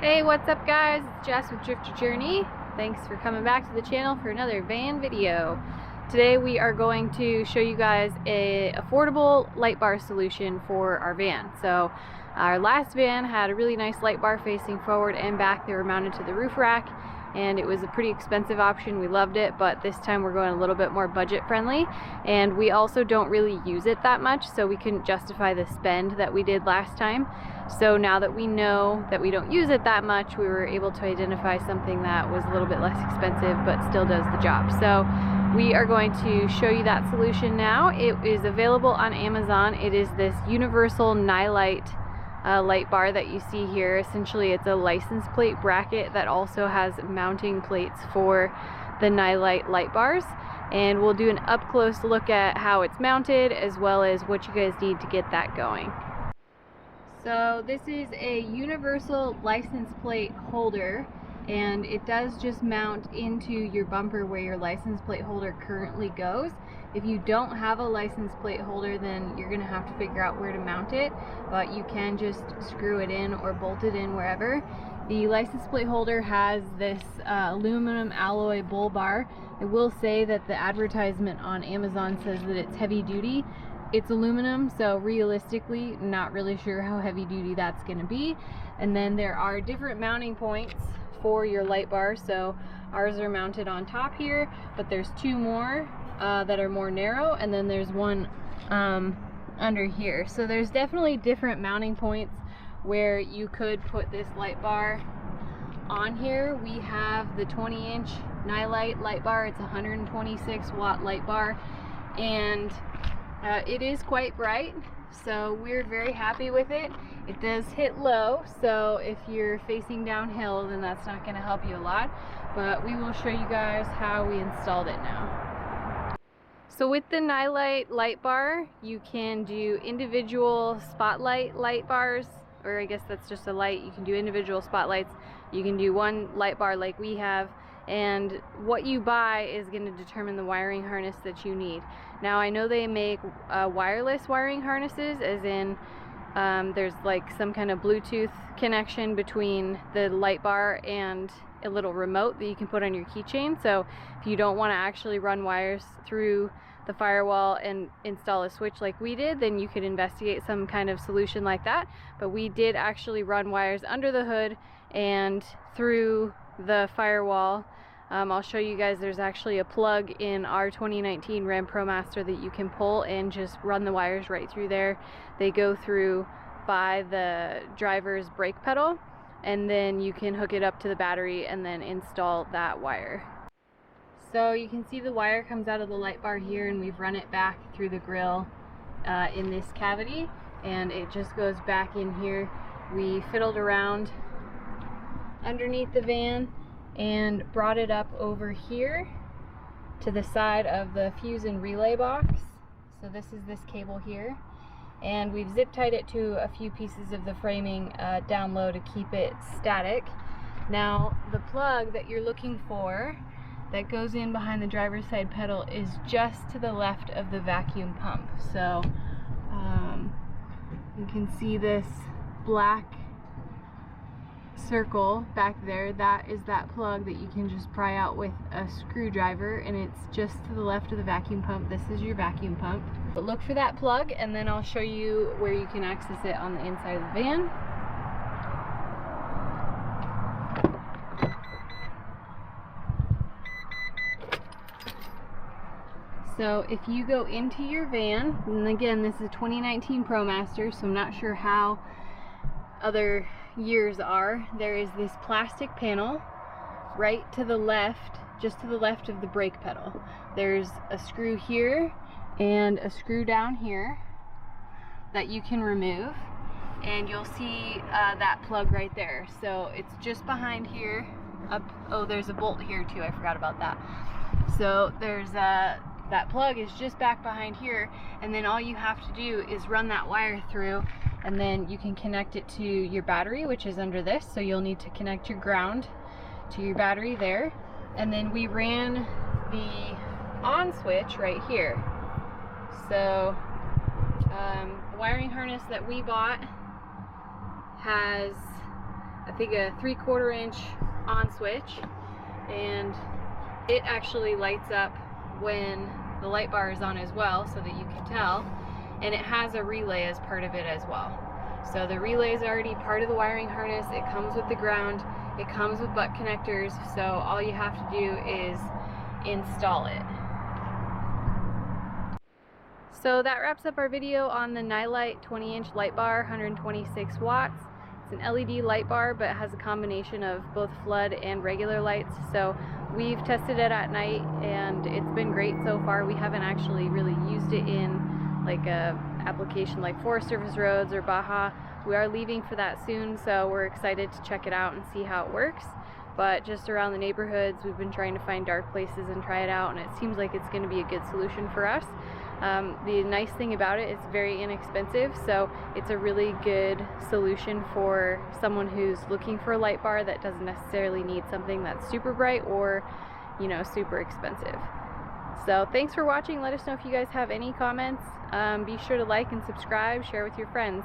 Hey, what's up guys? It's Jess with Drifter Journey. Thanks for coming back to the channel for another van video. Today we are going to show you guys a affordable light bar solution for our van. So our last van had a really nice light bar facing forward and back. They were mounted to the roof rack and it was a pretty expensive option. We loved it, but this time we're going a little bit more budget friendly, and we also don't really use it that much, so we couldn't justify the spend that we did last time. So now that we know that we don't use it that much, we were able to identify something that was a little bit less expensive but still does the job. So we are going to show you that solution now. It is available on Amazon. It is this universal Nilight light bar that you see here. Essentially it's a license plate bracket that also has mounting plates for the Nilight light bars, and we'll do an up close look at how it's mounted as well as what you guys need to get that going. So this is a universal license plate holder, and it does just mount into your bumper where your license plate holder currently goes. If you don't have a license plate holder, then you're going to have to figure out where to mount it, but you can just screw it in or bolt it in wherever. The license plate holder has this aluminum alloy bull bar. I will say that the advertisement on Amazon says that it's heavy duty. It's aluminum, so realistically not really sure how heavy duty that's going to be. And then there are different mounting points for your light bar. So ours are mounted on top here, but there's two more that are more narrow, and then there's one under here. So there's definitely different mounting points where you could put this light bar on here. We have the 20-inch Nilight light bar. It's a 126 watt light bar, and it is quite bright, so we're very happy with it. It does hit low, so if you're facing downhill, then that's not going to help you a lot, but we will show you guys how we installed it now. So with the Nilight light bar, you can do individual spotlight light bars, or I guess that's just a light. You can do individual spotlights. You can do one light bar like we have, and what you buy is going to determine the wiring harness that you need. Now I know they make wireless wiring harnesses, as in there's like some kind of Bluetooth connection between the light bar and a little remote that you can put on your keychain. So if you don't want to actually run wires through the firewall and install a switch like we did, then you could investigate some kind of solution like that. But we did actually run wires under the hood and through the firewall. I'll show you guys, there's actually a plug in our 2019 Ram Promaster that you can pull and just run the wires right through there. They go through by the driver's brake pedal, and then you can hook it up to the battery and then install that wire. So you can see the wire comes out of the light bar here, and we've run it back through the grill in this cavity, and it just goes back in here. We fiddled around underneath the van and brought it up over here to the side of the fuse and relay box. So this is this cable here, and we've zip tied it to a few pieces of the framing down low to keep it static. Now the plug that you're looking for that goes in behind the driver's side pedal is just to the left of the vacuum pump. So you can see this black circle back there. That is that plug that you can just pry out with a screwdriver, and it's just to the left of the vacuum pump. This is your vacuum pump. But look for that plug, and then I'll show you where you can access it on the inside of the van. So if you go into your van, and again this is a 2019 Promaster, so I'm not sure how other years are, there is this plastic panel right to the left, just to the left of the brake pedal. There's a screw here and a screw down here that you can remove, and you'll see that plug right there. So it's just behind here. Oh, there's a bolt here too, I forgot about that. So there's that plug is just back behind here, and then all you have to do is run that wire through, and then you can connect it to your battery, which is under this. So you'll need to connect your ground to your battery there, and then we ran the on switch right here. So the wiring harness that we bought has I think a 3/4 inch on switch, and it actually lights up when the light bar is on as well, so that you can tell, and it has a relay as part of it as well. So the relay is already part of the wiring harness. It comes with the ground, it comes with butt connectors, so all you have to do is install it. So that wraps up our video on the Nilight 20-inch light bar, 126 watts. It's an LED light bar, but it has a combination of both flood and regular lights. So we've tested it at night and it's been great so far. We haven't actually really used it in like a application like Forest Service roads or Baja. We are leaving for that soon, so we're excited to check it out and see how it works. But just around the neighborhoods, we've been trying to find dark places and try it out, and it seems like it's going to be a good solution for us. The nice thing about it, it's very inexpensive, so it's a really good solution for someone who's looking for a light bar that doesn't necessarily need something that's super bright or, you know, super expensive. So thanks for watching. Let us know if you guys have any comments. Be sure to like and subscribe, share with your friends.